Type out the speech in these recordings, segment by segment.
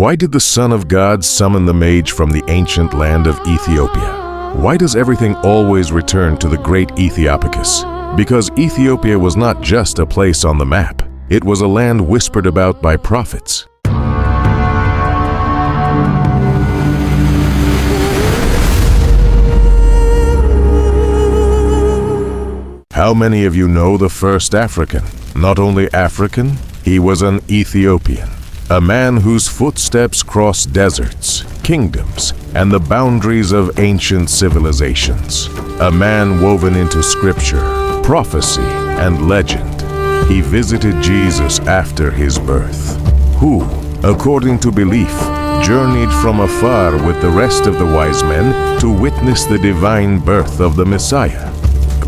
Why did the Son of God summon the mage from the ancient land of Ethiopia? Why does everything always return to the great Ethiopiacus? Because Ethiopia was not just a place on the map. It was a land whispered about by prophets. How many of you know the first African? Not only African, he was an Ethiopian. A man whose footsteps crossed deserts, kingdoms, and the boundaries of ancient civilizations. A man woven into scripture, prophecy, and legend. He visited Jesus after his birth, who, according to belief, journeyed from afar with the rest of the wise men to witness the divine birth of the Messiah.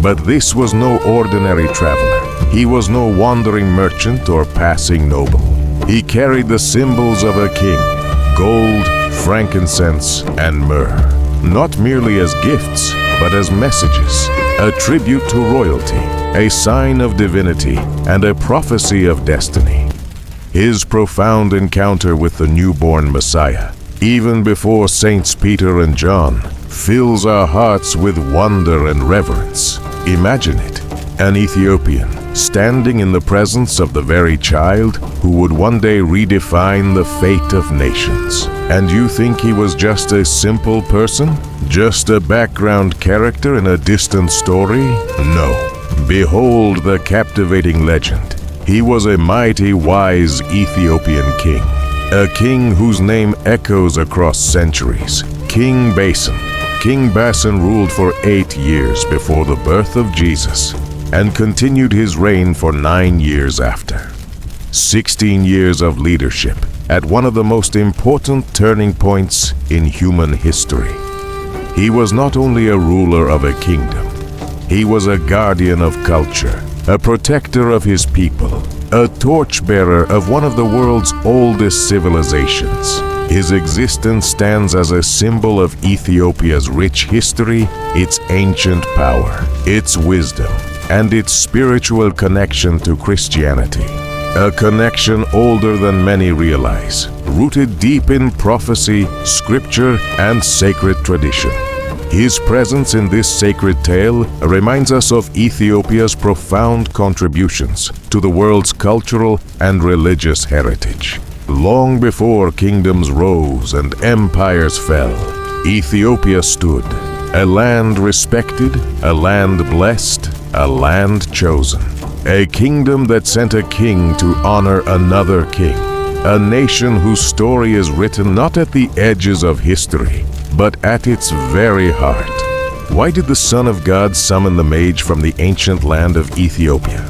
But this was no ordinary traveler. He was no wandering merchant or passing noble. He carried the symbols of a king: gold, frankincense, and myrrh. Not merely as gifts, but as messages, a tribute to royalty, a sign of divinity, and a prophecy of destiny. His profound encounter with the newborn Messiah, even before Saints Peter and John, fills our hearts with wonder and reverence. Imagine it, an Ethiopian standing in the presence of the very child who would one day redefine the fate of nations. And you think he was just a simple person? Just a background character in a distant story? No. Behold the captivating legend. He was a mighty, wise Ethiopian king. A king whose name echoes across centuries. King Basen. King Bazzen ruled for 8 years before the birth of Jesus and continued his reign for 9 years after. 16 years of leadership at one of the most important turning points in human history. He was not only a ruler of a kingdom, he was a guardian of culture, a protector of his people, a torchbearer of one of the world's oldest civilizations. His existence stands as a symbol of Ethiopia's rich history, its ancient power, its wisdom, and its spiritual connection to Christianity. A connection older than many realize, rooted deep in prophecy, scripture, and sacred tradition. His presence in this sacred tale reminds us of Ethiopia's profound contributions to the world's cultural and religious heritage. Long before kingdoms rose and empires fell, Ethiopia stood, a land respected, a land blessed, a land chosen. A kingdom that sent a king to honor another king. A nation whose story is written not at the edges of history, but at its very heart. Why did the Son of God summon the mage from the ancient land of Ethiopia?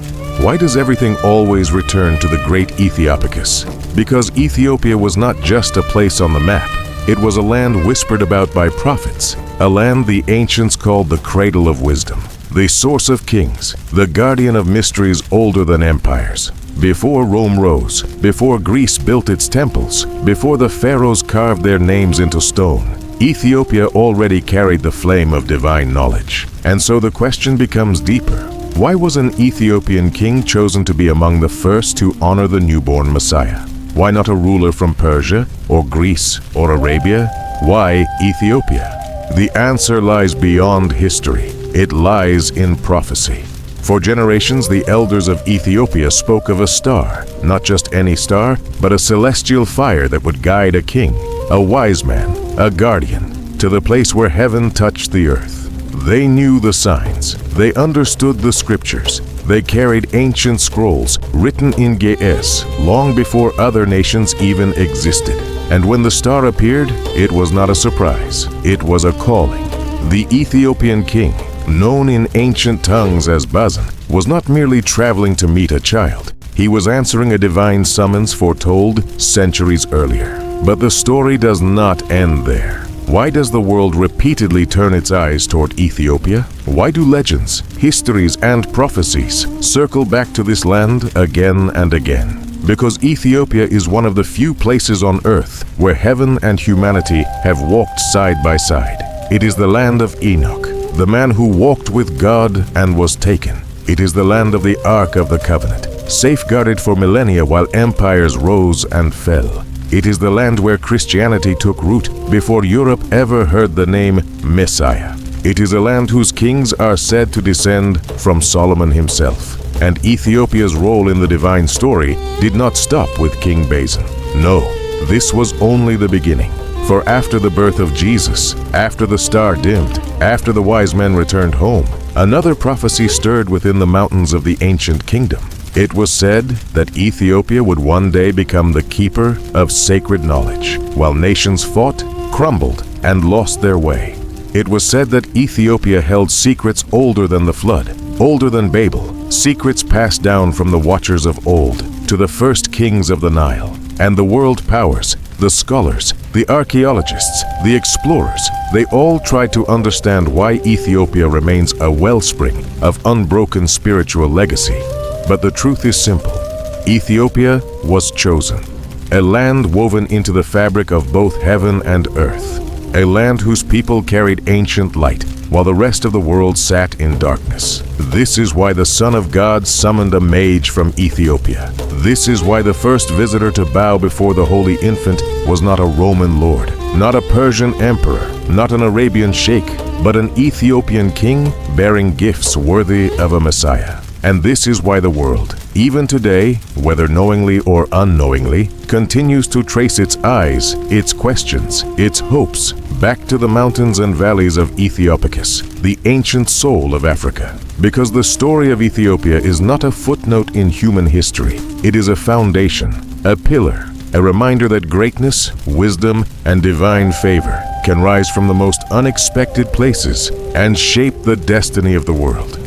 Why does everything always return to the great Ethiopiacus? Because Ethiopia was not just a place on the map. It was a land whispered about by prophets, a land the ancients called the cradle of wisdom, the source of kings, the guardian of mysteries older than empires. Before Rome rose, before Greece built its temples, before the pharaohs carved their names into stone, Ethiopia already carried the flame of divine knowledge. And so the question becomes deeper. Why was an Ethiopian king chosen to be among the first to honor the newborn Messiah? Why not a ruler from Persia, or Greece, or Arabia? Why Ethiopia? The answer lies beyond history. It lies in prophecy. For generations, the elders of Ethiopia spoke of a star, not just any star, but a celestial fire that would guide a king, a wise man, a guardian, to the place where heaven touched the earth. They knew the signs. They understood the scriptures. They carried ancient scrolls written in Ge'ez long before other nations even existed. And when the star appeared, it was not a surprise. It was a calling. The Ethiopian king, known in ancient tongues as Bazzen, was not merely traveling to meet a child. He was answering a divine summons foretold centuries earlier. But the story does not end there. Why does the world repeatedly turn its eyes toward Ethiopia? Why do legends, histories, and prophecies circle back to this land again and again? Because Ethiopia is one of the few places on earth where heaven and humanity have walked side by side. It is the land of Enoch, the man who walked with God and was taken. It is the land of the Ark of the Covenant, safeguarded for millennia while empires rose and fell. It is the land where Christianity took root before Europe ever heard the name Messiah. It is a land whose kings are said to descend from Solomon himself. And Ethiopia's role in the divine story did not stop with King Bazen. No, this was only the beginning. For after the birth of Jesus, after the star dimmed, after the wise men returned home, another prophecy stirred within the mountains of the ancient kingdom. It was said that Ethiopia would one day become the keeper of sacred knowledge, while nations fought, crumbled, and lost their way. It was said that Ethiopia held secrets older than the flood, older than Babel, secrets passed down from the watchers of old to the first kings of the Nile. And the world powers, the scholars, the archaeologists, the explorers, they all tried to understand why Ethiopia remains a wellspring of unbroken spiritual legacy. But the truth is simple. Ethiopia was chosen, a land woven into the fabric of both heaven and earth, a land whose people carried ancient light, while the rest of the world sat in darkness. This is why the Son of God summoned a mage from Ethiopia. This is why the first visitor to bow before the Holy Infant was not a Roman lord, not a Persian emperor, not an Arabian sheikh, but an Ethiopian king bearing gifts worthy of a Messiah. And this is why the world, even today, whether knowingly or unknowingly, continues to trace its eyes, its questions, its hopes, back to the mountains and valleys of Ethiopicus, the ancient soul of Africa. Because the story of Ethiopia is not a footnote in human history. It is a foundation, a pillar, a reminder that greatness, wisdom, and divine favor can rise from the most unexpected places and shape the destiny of the world.